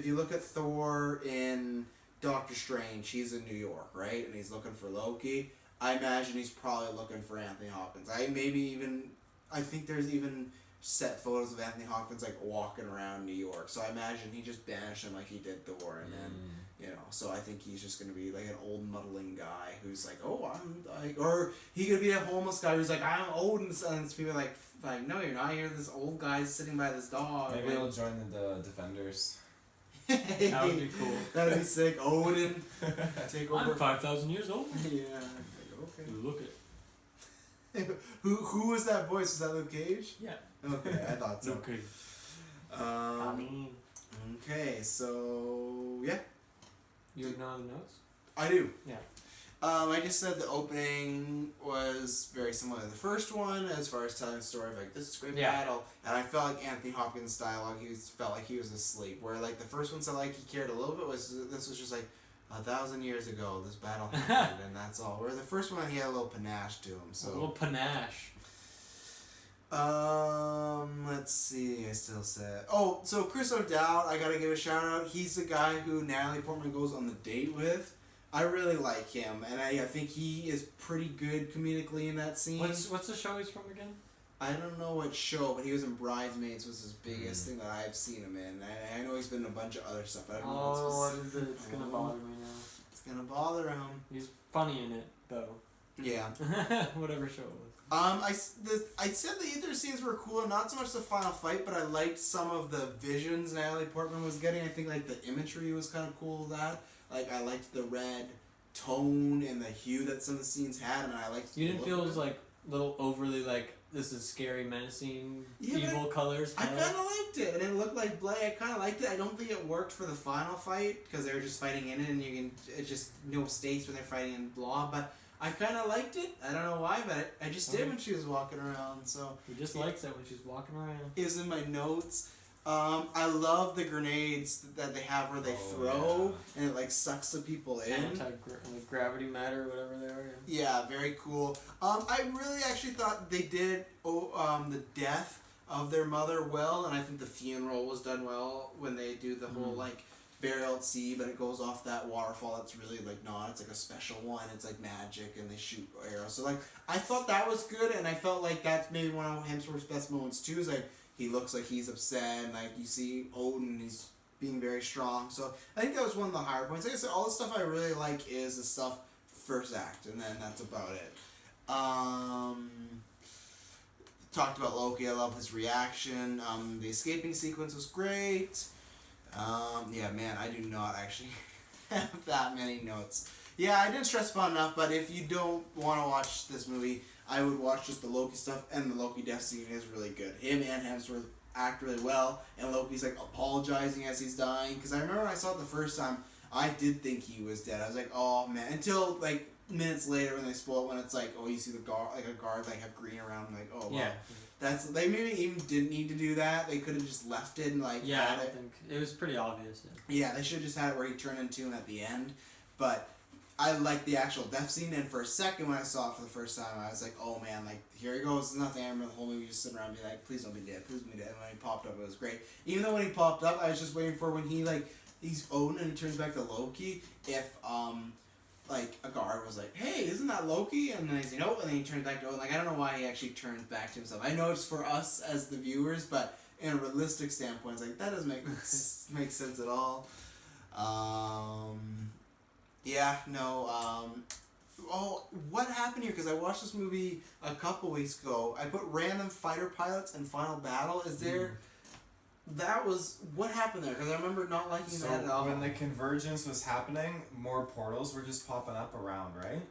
you look at Thor in Doctor Strange, he's in New York, right? And he's looking for Loki. I imagine he's probably looking for Anthony Hopkins. I think there's even set photos of Anthony Hopkins like walking around New York. So I imagine he just banished him like he did Thor, and then so I think he's just gonna be like an old muddling guy who's like, oh, or he could be a homeless guy who's like, I'm old, and people are like, no, you're not. You're this old guy sitting by this dog.
Maybe he'll join the Defenders.
That would be cool.
That'd be sick. Odin take over.
I'm 5,000 years old.
Yeah. Okay.
Look it.
Who was that voice? Was that Luke Cage?
Yeah.
Okay, I thought so.
Okay.
Okay, so yeah.
You have no other notes?
I do.
Yeah.
I just said the opening was very similar to the first one as far as telling the story of like this is a great battle, and I felt like Anthony Hopkins' dialogue. Felt like he was asleep. Where like the first one sounded like he cared a little bit. This was just like 1,000 years ago this battle happened, and that's all. Where the first one he had a little panache to him. So
a little panache.
Let's see. I still said. Oh, so Chris O'Dowd, I gotta give a shout out. He's the guy who Natalie Portman goes on the date with. I really like him, and I think he is pretty good comedically in that scene.
What's the show he's from again?
I don't know what show, but he was in Bridesmaids. Was his biggest thing that I've seen him in. I know he's been in a bunch of other stuff. But I don't know
what is it? It's gonna bother me now.
It's gonna bother him.
He's funny in it, though.
Yeah.
Whatever show it was.
I said the ether scenes were cool, not so much the final fight, but I liked some of the visions Natalie Portman was getting. I think like the imagery was kind of cool with that. Like I liked the red tone and the hue that some of the scenes had, and I liked.
You didn't feel it was like little overly like this is scary, menacing,
Yeah,
evil colors.
I kind of liked it, and it looked like blood. I kind of liked it. I don't think it worked for the final fight because they were just fighting in it, and you can it's just no stakes when they're fighting in blob. But I kind of liked it. I don't know why, but I just did when she was walking around. So
He just likes it when she's walking around.
is in my notes. I love the grenades that they have where they throw and it like sucks the people in.
Anti-gravity matter, whatever they are.
Yeah, very cool. I really actually thought they did the death of their mother well, and I think the funeral was done well when they do the whole like burial at sea, but it goes off that waterfall. That's really like not. It's like a special one. It's like magic, and they shoot arrows. So like I thought that was good, and I felt like that's maybe one of Hemsworth's best moments too. Is like he looks like he's upset, and like you see Odin, he's being very strong. So I think that was one of the higher points. Like I said, all the stuff I really like is the stuff first act, and then that's about it. Talked about Loki. I love his reaction. The escaping sequence was great. Yeah, man, I do not actually have that many notes. Yeah, I didn't stress about enough, but if you don't want to watch this movie, I would watch just the Loki stuff, and the Loki death scene is really good. Him and Hemsworth act really well, and Loki's like apologizing as he's dying, because I remember when I saw it the first time, I did think he was dead. I was like, oh man, until like minutes later when they spoil it, when it's like, oh, you see the guard, like a guard like have green around, I'm like, oh wow. Yeah. That's, they maybe even didn't need to do that. They could have just left it and like
I think it was pretty obvious.
Yeah, they should have just had it where he turned into him at the end. But I like the actual death scene, and for a second when I saw it for the first time, I was like, oh man, like here he goes. It's nothing. I remember the whole movie just sitting around and be like, please don't be dead, please don't be dead. And when he popped up, it was great. Even though when he popped up, I was just waiting for when he like he's Odin and he turns back to Loki. If like a guard was like, hey, isn't that Loki? And then he's like, nope, and then he turns back to Odin. Like I don't know why he actually turns back to himself. I know it's for us as the viewers, but in a realistic standpoint, it's like that doesn't make sense at all. Yeah, no, oh, what happened here? Because I watched this movie a couple weeks ago. I put random fighter pilots and final battle. Is there... That was... What happened there? Because I remember not liking that at all.
When the convergence was happening, more portals were just popping up around, right?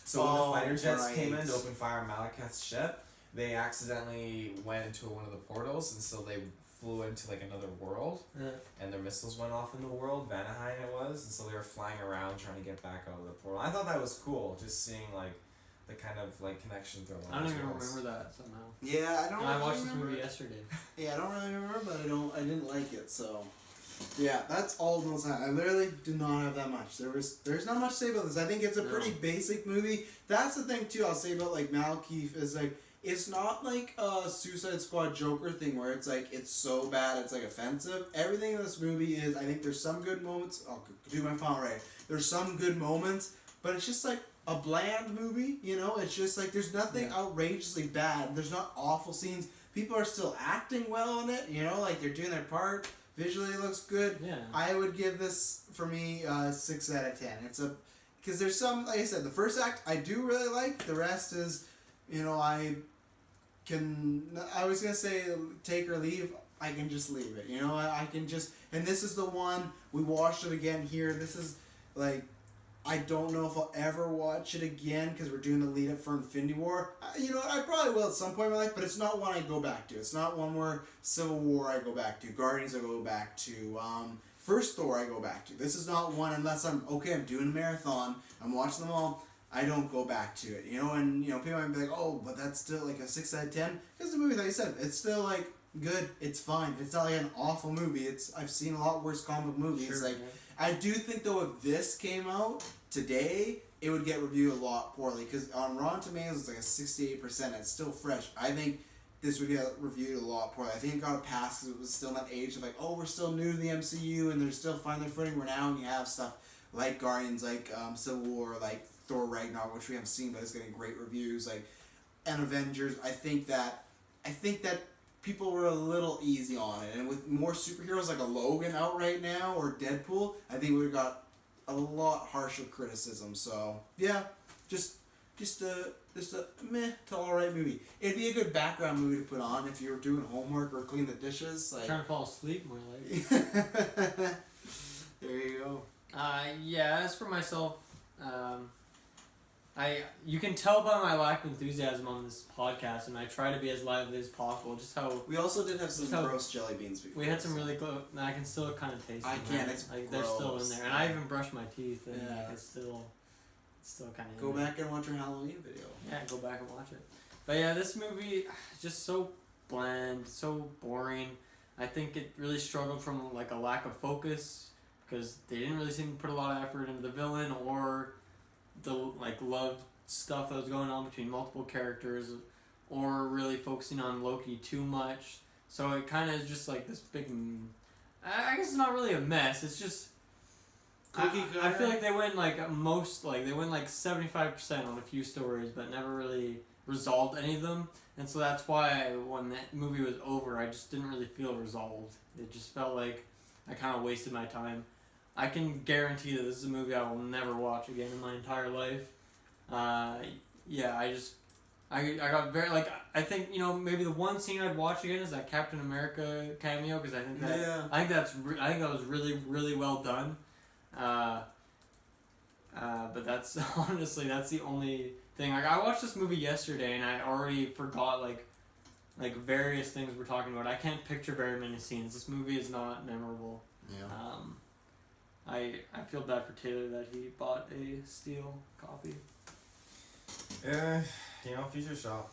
So when the fighter jets came in to open fire on Malekith's ship, they accidentally went into one of the portals, and so they flew into like another world, and their missiles went off in the world, Vanaheim it was, and so they were flying around trying to get back out of the portal. I thought that was cool, just seeing like the kind of like connection through all
I don't even remember that somehow.
Yeah, I don't.
I watched this movie yesterday.
Yeah, I don't really remember, but I didn't like it, so. Yeah, that's all the time. I literally do not have that much. There's not much to say about this. I think it's a pretty basic movie. That's the thing too. I'll say about like Malekith is like. It's not like a Suicide Squad Joker thing where it's like, it's so bad, it's like offensive. Everything in this movie is, I think there's some good moments, I'll do my final rating. There's some good moments, but it's just like a bland movie, you know? It's just like, there's nothing outrageously bad. There's not awful scenes. People are still acting well in it, you know? Like, they're doing their part. Visually it looks good. Yeah. I would give this, for me, 6 out of 10. Because there's some, like I said, the first act I do really like. The rest is, you know, I was going to say take or leave, I can just leave it, you know, I can just, and this is the one, we watched it again here, this is, like, I don't know if I'll ever watch it again, because we're doing the lead up for Infinity War, you know, I probably will at some point in my life, but it's not one I go back to, it's not one where Civil War I go back to, Guardians I go back to, first Thor I go back to, this is not one unless I'm doing a marathon, I'm watching them all, I don't go back to it, you know, and, you know, people might be like, oh, but that's still, like, a 6 out of 10, because the movie, like I said, it's still, like, good, it's fine, it's not, like, an awful movie, I've seen a lot worse comic movies,
Sure,
like, I do think, though, if this came out today, it would get reviewed a lot poorly, because on Rotten Tomatoes, it's, like, a 68%, it's still fresh, I think this would get reviewed a lot poorly, I think it got a pass, because it was still in that age of, like, oh, we're still new to the MCU, and they're still finding their footing, where now you have stuff like Guardians, like, Civil War, like, Thor Ragnarok, which we haven't seen, but it's getting great reviews, like, and Avengers. I think that people were a little easy on it, and with more superheroes like a Logan out right now or Deadpool, I think we got a lot harsher criticism. So yeah, just a meh to alright movie. It'd be a good background movie to put on if you were doing homework or cleaning the dishes. Like,
trying to fall asleep more like.
There you go.
Yeah. As for myself. You can tell by my lack of enthusiasm on this podcast, and I try to be as lively as possible. Just how
we also did have some gross jelly beans before.
We had some really close. I can still kind of taste them.
I can't. It's gross.
They're still in there, and I even brushed my teeth, and it's still kind of.
Go back and watch our Halloween video.
Yeah, go back and watch it. But yeah, this movie just so bland, so boring. I think it really struggled from like a lack of focus because they didn't really seem to put a lot of effort into the villain or the like love stuff that was going on between multiple characters, or really focusing on Loki too much. So it kind of is just like this big. I guess it's not really a mess. It's just. I feel like they went like 75% on a few stories, but never really resolved any of them. And so that's why when that movie was over, I just didn't really feel resolved. It just felt like I kind of wasted my time. I can guarantee that this is a movie I will never watch again in my entire life. Yeah, I got very, like, I think, maybe the one scene I'd watch again is that Captain America cameo, because I think that, I think that was really, really well done. But that's, honestly, that's the only thing. Like, I watched this movie yesterday, and I already forgot, like various things we're talking about. I can't picture very many scenes. This movie is not memorable.
Yeah.
I feel bad for Taylor that he bought a steel copy.
Future Shop.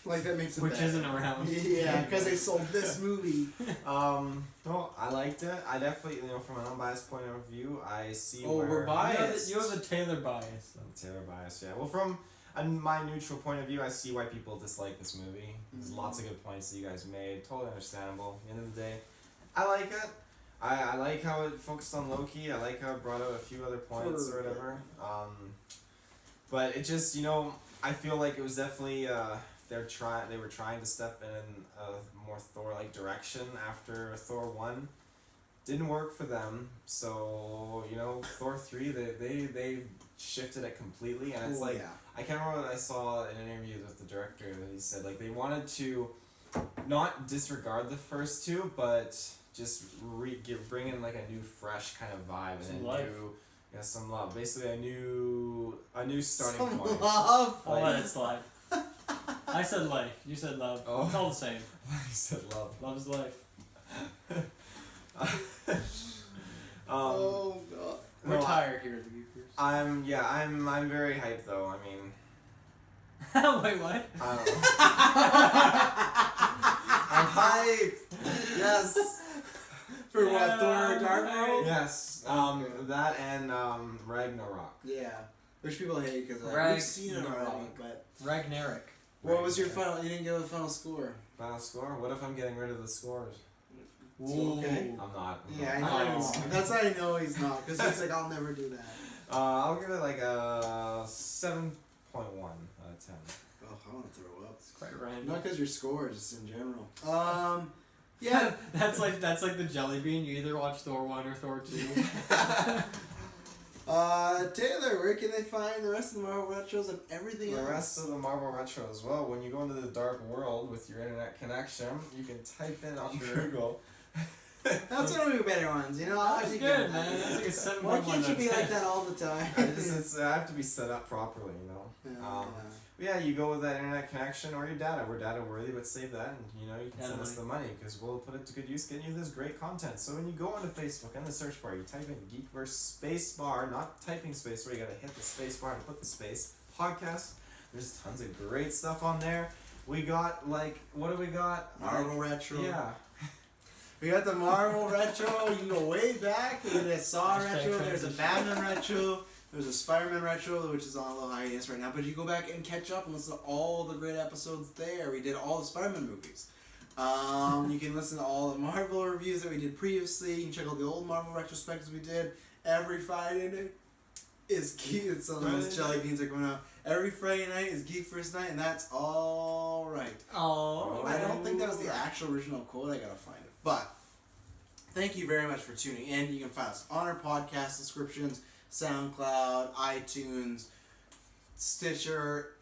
Like that makes it
Which
bad.
Isn't around.
Yeah, because they sold this movie.
No, I liked it. I definitely, from an unbiased point of view, I see where...
we're biased.
You have the Taylor bias.
Taylor bias, yeah. Well, from my neutral point of view, I see why people dislike this movie. There's lots of good points that you guys made. Totally understandable. At the end of the day, I like it. I like how it focused on Loki. I like how it brought out a few other points or whatever. But it just, I feel like it was definitely they were trying to step in a more Thor-like direction after Thor 1. Didn't work for them. So, Thor 3, they shifted it completely, and it's I can't remember what I saw in an interview with the director that he said, like, they wanted to not disregard the first two, but just bring in like a new fresh kind of vibe and some love. Basically a new starting point.
Love.
I'll let it slide. I said life. You said love.
Oh.
It's all the same.
You said love.
Love is life.
Oh god.
We're tired here at the GeekVerse.
I'm very hyped though. I mean,
wait, what?
I don't know. I'm hyped. Yes.
For what, Thor Dark World?
Yes. That and Ragnarok.
Yeah. Which people hate because we've seen it already. But
Ragnarok.
what was your final? You didn't give a final score.
Final score? What if I'm getting rid of the scores?
Ooh.
Okay.
I'm not.
Yeah, I know. That's how I know he's not, because he's like, I'll never do that.
I'll give it like a 7.1 out of 10.
Oh, I want to throw up.
It's quite random.
Not because your score, just in general. Yeah.
that's like the jelly bean. You either watch Thor 1 or Thor 2.
Taylor, where can they find the rest of the Marvel Retros and everything else?
The rest of the Marvel Retro as well. When you go into the dark world with your internet connection, you can type in on Google.
That's one of the better ones,
That's good, man. That's like a 7.1.
Why can't you be like that all the time?
I have to be set up properly, Yeah, you go with that internet connection or your data. We're data worthy, but save that, and you can send us the money because we'll put it to good use, getting you this great content. So when you go onto Facebook in the search bar, you type in GeekVerse spacebar, not typing spacebar. You gotta hit the spacebar and put the space podcast. There's tons of great stuff on there. We got what do we got?
Marvel Retro.
Yeah.
We got the Marvel Retro. You can go way back. We did a Saw Retro. There's a Batman Retro. There's a Spider-Man Retro, which is on a little hiatus right now. But you go back and catch up and listen to all the great episodes there. We did all the Spider-Man movies. You can listen to all the Marvel reviews that we did previously. You can check out the old Marvel retrospectives we did every Friday night. It's some of those jelly beans are coming out. Every Friday night is GeekVerse night, and that's all right.
Oh.
I don't think that was the actual original quote. I gotta find it. But thank you very much for tuning in. You can find us on our podcast descriptions, SoundCloud, iTunes, Stitcher,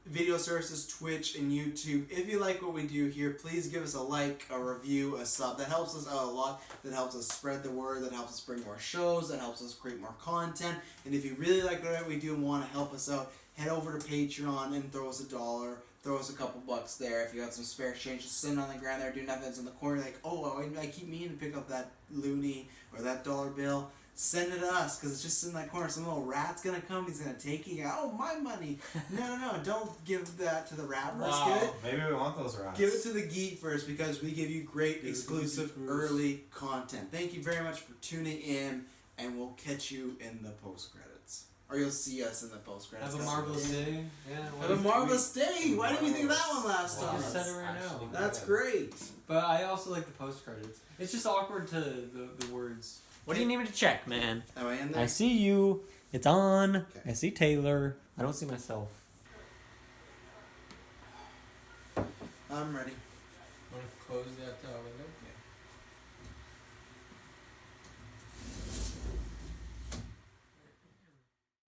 video sources, Twitch and YouTube. If you like what we do here, please give us a like, a review, a sub. That helps us out a lot. That helps us spread the word. That helps us bring more shows. That helps us create more content. And if you really like what we do and want to help us out, head over to Patreon and throw us $1. Throw us a couple bucks there. If you got some spare change, just sitting on the ground there, doing nothing. It's in the corner, like, oh, I keep meaning to pick up that loony or that dollar bill. Send it to us, because it's just in that corner. Some little rat's gonna come. He's gonna take it. Oh, my money. No. Don't give that to the rat first.
Wow.
Give it.
Maybe we want those rats.
Give it to the GeekVerse, because we give you great exclusive early content. Thank you very much for tuning in, and we'll catch you in the post credits, or you'll see us in the post credits.
Have a marvelous day. Yeah.
Have a marvelous day. Why didn't we think of that one last
I
time?
just said it right now.
That's great.
But I also like the post credits. It's just awkward to the words. What do you need me to check, man?
Am I in there?
I see you. It's on.
Okay.
I see Taylor. I don't see myself.
I'm ready.
Want to close that window?